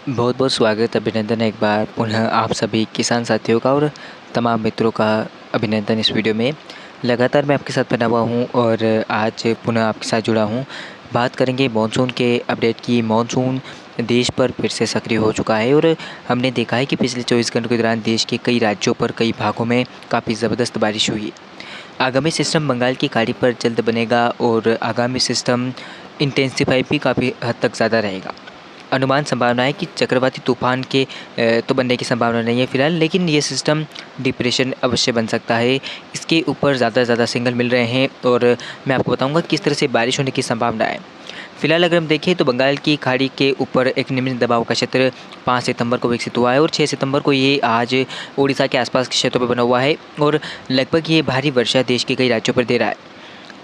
बहुत बहुत स्वागत अभिनंदन एक बार पुनः आप सभी किसान साथियों का और तमाम मित्रों का अभिनंदन इस वीडियो में। लगातार मैं आपके साथ बना हुआ हूँ और आज पुनः आपके साथ जुड़ा हूँ। बात करेंगे मॉनसून के अपडेट की। मॉनसून देश पर फिर से सक्रिय हो चुका है और हमने देखा है कि पिछले 24 घंटों के दौरान देश के कई राज्यों पर कई भागों में काफ़ी ज़बरदस्त बारिश हुई। आगामी सिस्टम बंगाल की खाड़ी पर जल्द बनेगा और आगामी सिस्टम इंटेंसिफाई भी काफ़ी हद तक ज़्यादा रहेगा। अनुमान संभावना है कि चक्रवाती तूफान के तो बनने की संभावना नहीं है फ़िलहाल, लेकिन ये सिस्टम डिप्रेशन अवश्य बन सकता है। इसके ऊपर ज़्यादा से ज़्यादा सिग्नल मिल रहे हैं और मैं आपको बताऊंगा किस तरह से बारिश होने की संभावना है। फिलहाल अगर हम देखें तो बंगाल की खाड़ी के ऊपर एक निम्न दबाव का क्षेत्र 5 सितंबर को विकसित हुआ है और 6 सितंबर को ये आज उड़ीसा के आसपास के क्षेत्रों पर बना हुआ है और लगभग ये भारी वर्षा देश के कई राज्यों पर दे रहा है।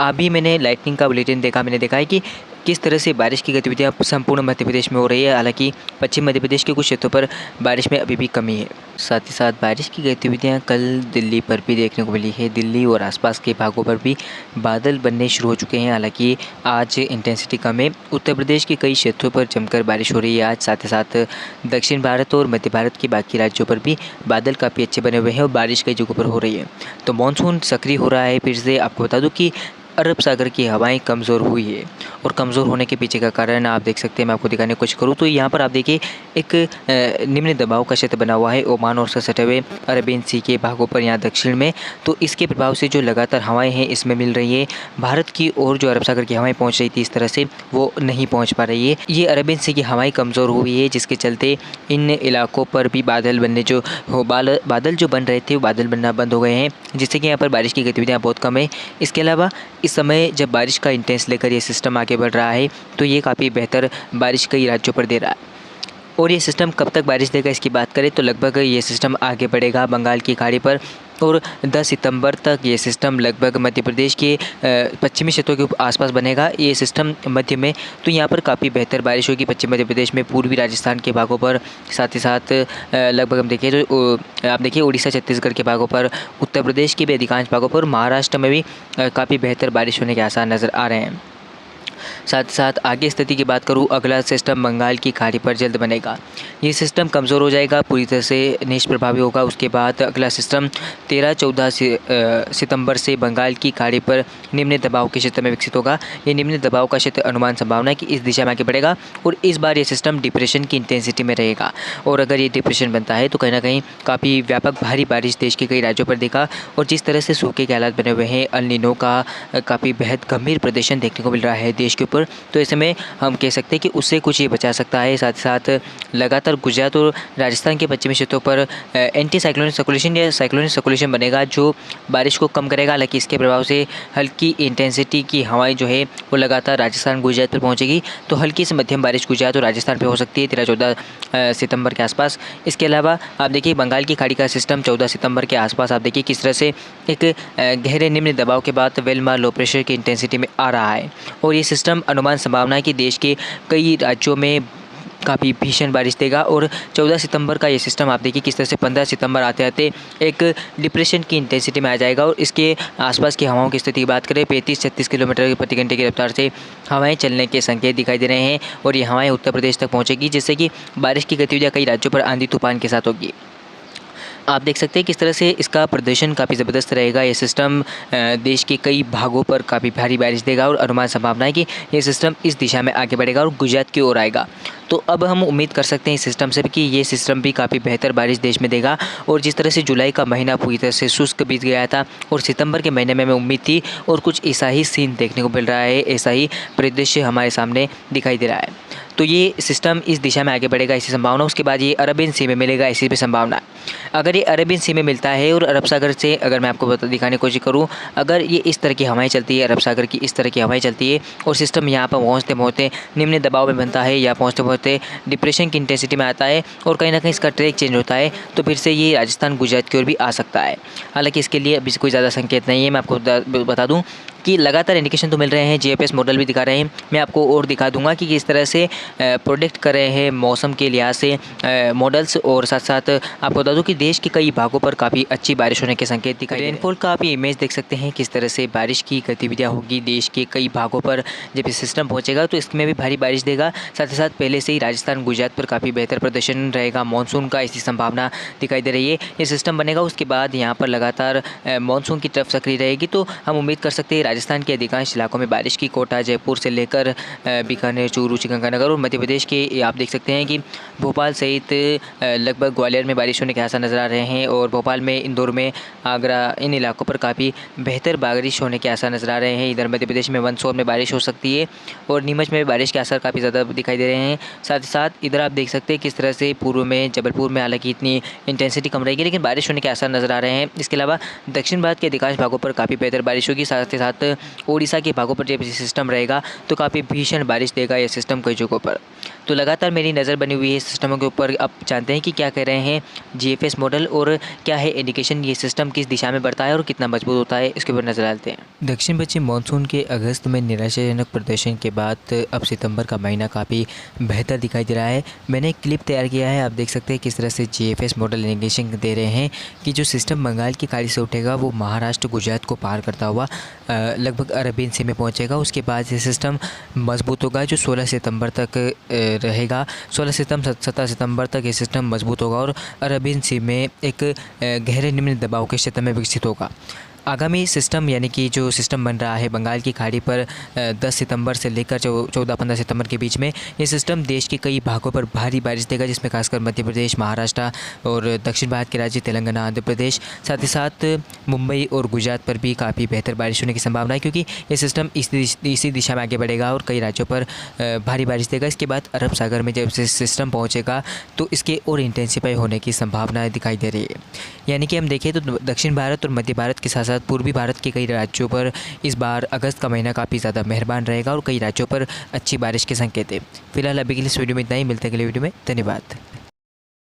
अभी मैंने लाइटनिंग का बुलेटिन देखा, मैंने देखा है कि किस तरह से बारिश की गतिविधियाँ संपूर्ण मध्य प्रदेश में हो रही है। हालांकि पश्चिम मध्य प्रदेश के कुछ क्षेत्रों पर बारिश में अभी भी कमी है। साथ ही साथ बारिश की गतिविधियाँ कल दिल्ली पर भी देखने को मिली है। दिल्ली और आसपास के भागों पर भी बादल बनने शुरू हो चुके हैं। हालांकि आज इंटेंसिटी कम है। उत्तर प्रदेश के कई क्षेत्रों पर जमकर बारिश हो रही है आज। साथ ही साथ दक्षिण भारत और मध्य भारत के बाकी राज्यों पर भी बादल काफ़ी अच्छे बने हुए हैं और बारिश कई जगहों पर हो रही है। तो मानसून सक्रिय हो रहा है फिर से। आपको बता दूँ कि अरब सागर की हवाएं कमज़ोर हुई है और कमज़ोर होने के पीछे का कारण आप देख सकते हैं। मैं आपको दिखाने की कोशिश करूँ तो यहाँ पर आप देखिए एक निम्न दबाव का क्षेत्र बना हुआ है ओमान और उससे सटे हुए अरेबियन सी के भागों पर यहाँ दक्षिण में। तो इसके प्रभाव से जो लगातार हवाएं हैं इसमें मिल रही है भारत की ओर। जो अरब सागर की हवाएं पहुँच रही थी इस तरह से वो नहीं पहुँच पा रही है। ये अरेबियन सी की हवाएं कमज़ोर हुई है जिसके चलते इन इलाकों पर भी बादल बनने जो बादल जो बन रहे थे वो बादल बनना बंद हो गए हैं, जिससे कि यहाँ पर बारिश की गतिविधियाँ बहुत कम है। इसके अलावा इस समय जब बारिश का इंटेंस लेकर ये सिस्टम आगे बढ़ रहा है तो ये काफ़ी बेहतर बारिश कई राज्यों पर दे रहा है। और ये सिस्टम कब तक बारिश देगा इसकी बात करें तो लगभग ये सिस्टम आगे बढ़ेगा बंगाल की खाड़ी पर और 10 सितंबर तक ये सिस्टम लगभग मध्य प्रदेश के पश्चिमी क्षेत्रों के आसपास बनेगा। ये सिस्टम मध्य में, तो यहाँ पर काफ़ी बेहतर बारिश होगी पश्चिम मध्य प्रदेश में, पूर्वी राजस्थान के भागों पर। साथ ही साथ लगभग हम देखें तो आप देखिए उड़ीसा छत्तीसगढ़ के भागों पर, उत्तर प्रदेश के भी अधिकांश भागों पर, महाराष्ट्र में भी काफ़ी बेहतर बारिश होने के आसार नज़र आ रहे हैं। साथ ही साथ आगे स्थिति की बात करूँ, अगला सिस्टम बंगाल की खाड़ी पर जल्द बनेगा। ये सिस्टम कमज़ोर हो जाएगा, पूरी तरह से निष्प्रभावी होगा। उसके बाद अगला सिस्टम 13-14 सितंबर से बंगाल की खाड़ी पर निम्न दबाव के क्षेत्र में विकसित होगा। ये निम्न दबाव का क्षेत्र अनुमान संभावना है कि इस दिशा में आगे बढ़ेगा और इस बार ये सिस्टम डिप्रेशन की इंटेंसिटी में रहेगा। और अगर ये डिप्रेशन बनता है तो कहीं ना कहीं काफ़ी व्यापक भारी बारिश देश के कई राज्यों पर देगा। और जिस तरह से सूखे के हालात बने हुए हैं, अल नीनो का काफ़ी बेहद गंभीर प्रदर्शन देखने को मिल रहा है देश के ऊपर, तो ऐसे में हम कह सकते हैं कि उससे कुछ ये बचा सकता है। साथ ही साथ लगातार गुजरात और राजस्थान के पश्चिमी क्षेत्रों पर एंटी साइक्लोनिक सर्कुलेशन या साइक्लोनिक सर्कुलेशन बनेगा जो बारिश को कम करेगा। हालांकि इसके प्रभाव से हल्की इंटेंसिटी की हवाएं जो है वो लगातार राजस्थान गुजरात पर पहुंचेगी। तो हल्की से मध्यम बारिश गुजरात और राजस्थान पर हो सकती है 13-14 सितंबर के आसपास। इसके अलावा आप देखिए बंगाल की खाड़ी का सिस्टम 14 सितंबर के आसपास आप देखिए किस तरह से एक गहरे निम्न दबाव के बाद वेलमार लो प्रेशर की इंटेंसिटी में आ रहा है। और ये सिस्टम अनुमान संभावना है कि देश के कई राज्यों में काफ़ी भीषण बारिश देगा। और 14 सितंबर का ये सिस्टम आप देखिए किस तरह से 15 सितंबर आते आते एक डिप्रेशन की इंटेंसिटी में आ जाएगा। और इसके आसपास की हवाओं की स्थिति की बात करें, 35-36 किलोमीटर प्रति घंटे की रफ्तार से हवाएं चलने के संकेत दिखाई दे रहे हैं और ये हवाएं उत्तर प्रदेश तक पहुँचेगी, जिससे कि बारिश की गतिविधियाँ कई राज्यों पर आंधी तूफान के साथ होगी। आप देख सकते हैं किस तरह से इसका प्रदर्शन काफ़ी ज़बरदस्त रहेगा। ये सिस्टम देश के कई भागों पर काफ़ी भारी बारिश देगा और अनुमान संभावना है कि ये सिस्टम इस दिशा में आगे बढ़ेगा और गुजरात की ओर आएगा। तो अब हम उम्मीद कर सकते हैं इस सिस्टम से भी कि ये सिस्टम भी काफ़ी बेहतर बारिश देश में देगा। और जिस तरह से जुलाई का महीना पूरी तरह से शुष्क बीत गया था और सितंबर के महीने में हमें उम्मीद थी और कुछ ऐसा ही सीन देखने को मिल रहा है, ऐसा ही परिदृश्य हमारे सामने दिखाई दे रहा है। तो ये सिस्टम इस दिशा में आगे बढ़ेगा ऐसी संभावना। उसके बाद ये अरबियन सी में मिलेगा ऐसी भी संभावना है। अगर ये अरबियन सी में मिलता है और अरब सागर से अगर मैं आपको दिखाने की कोशिश करूँ, अगर ये इस तरह की हवाएं चलती है, अरब सागर की इस तरह की हवाएं चलती है और सिस्टम यहाँ पर पहुँचते पहुँचते निम्न दबाव में बनता है या पहुँचते पहुँचते डिप्रेशन की इंटेंसिटी में आता है और कहीं ना कहीं इसका ट्रैक चेंज होता है, तो फिर से ये राजस्थान गुजरात की ओर भी आ सकता है। हालांकि इसके लिए अभी कोई ज़्यादा संकेत नहीं है। मैं आपको बता दूँ कि लगातार इंडिकेशन तो मिल रहे हैं, जीएफएस मॉडल भी दिखा रहे हैं। मैं आपको और दिखा दूंगा कि किस तरह से प्रोडिक्ट कर रहे हैं मौसम के लिहाज से मॉडल्स, और साथ साथ आपको बता दूं कि देश के कई भागों पर काफ़ी अच्छी बारिश होने के संकेत दिखाई दे रहे हैं। रेनफॉल का आप ये इमेज देख सकते हैं, किस तरह से बारिश की गतिविधियाँ होगी देश के कई भागों पर। जब ये सिस्टम पहुँचेगा तो इसमें भी भारी बारिश देगा। साथ ही साथ पहले से ही राजस्थान गुजरात पर काफ़ी बेहतर प्रदर्शन रहेगा मानसून का, ऐसी संभावना दिखाई दे रही है। ये सिस्टम बनेगा उसके बाद यहाँ पर लगातार मानसून की तरफ सक्रिय रहेगी, तो हम उम्मीद कर सकते हैं राजस्थान के अधिकांश इलाकों में बारिश की। कोटा, जयपुर से लेकर बीकानेर, चूरू, श्रीगंगानगर और मध्य प्रदेश के आप देख सकते हैं कि भोपाल सहित लगभग ग्वालियर में बारिश होने के आसार नज़र आ रहे हैं, और भोपाल में, इंदौर में, आगरा, इन इलाकों पर काफ़ी बेहतर बारिश होने के आसार नज़र आ रहे हैं। इधर मध्य प्रदेश में मंदसौर में बारिश हो सकती है, और नीमच में बारिश के आसार काफ़ी ज़्यादा दिखाई दे रहे हैं। साथ ही साथ इधर आप देख सकते हैं किस तरह से पूर्व में, जबलपुर में हालांकि इतनी इंटेंसिटी कम रहेगी, लेकिन बारिश होने के आसार नज़र आ रहे हैं। इसके अलावा दक्षिण भारत के अधिकांश भागों पर काफ़ी बेहतर बारिश होगी। साथ ही साथ ओडिशा के भागों पर जब सिस्टम रहेगा तो काफ़ी भीषण बारिश देगा यह सिस्टम कई जगहों पर। तो लगातार मेरी नज़र बनी हुई है सिस्टमों के ऊपर। अब जानते हैं कि क्या कह रहे हैं जीएफएस मॉडल, और क्या है इंडिकेशन, ये सिस्टम किस दिशा में बढ़ता है और कितना मजबूत होता है, इसके ऊपर नज़र डालते हैं। दक्षिण पश्चिम मानसून के अगस्त में निराशाजनक प्रदर्शन के बाद अब सितंबर का महीना काफ़ी बेहतर दिखाई दे रहा है। मैंने एक क्लिप तैयार किया है, आप देख सकते हैं किस तरह से जीएफएस मॉडल इंडिकेशन दे रहे हैं कि जो सिस्टम बंगाल की खाड़ी से उठेगा वो महाराष्ट्र, गुजरात को पार करता हुआ लगभग अरबियन सी में पहुँचेगा। उसके बाद ये सिस्टम मजबूत होगा, जो 16 सितंबर तक रहेगा। 17 सितंबर तक ये सिस्टम मजबूत होगा और अरबियन सी में एक गहरे निम्न दबाव के क्षेत्र में विकसित होगा। आगामी सिस्टम यानी कि जो सिस्टम बन रहा है बंगाल की खाड़ी पर 10 सितंबर से लेकर 14-15 सितंबर के बीच में, ये सिस्टम देश के कई भागों पर भारी बारिश देगा, जिसमें खासकर मध्य प्रदेश, महाराष्ट्र और दक्षिण भारत के राज्य तेलंगाना, आंध्र प्रदेश, साथ ही साथ मुंबई और गुजरात पर भी काफ़ी बेहतर बारिश होने की संभावना है, क्योंकि ये सिस्टम इसी दिशा में आगे बढ़ेगा और कई राज्यों पर भारी बारिश देगा। इसके बाद अरब सागर में जब से सिस्टम पहुँचेगा तो इसके और इंटेंसिफाई होने की संभावनाएँ दिखाई दे रही है। यानी कि हम देखें तो दक्षिण भारत और मध्य भारत के साथ साथ पूर्वी भारत के कई राज्यों पर इस बार अगस्त का महीना काफ़ी ज़्यादा मेहरबान रहेगा और कई राज्यों पर अच्छी बारिश के संकेत है। फिलहाल अभी के लिए इस वीडियो में इतना ही, मिलते हैं अगले वीडियो में। धन्यवाद।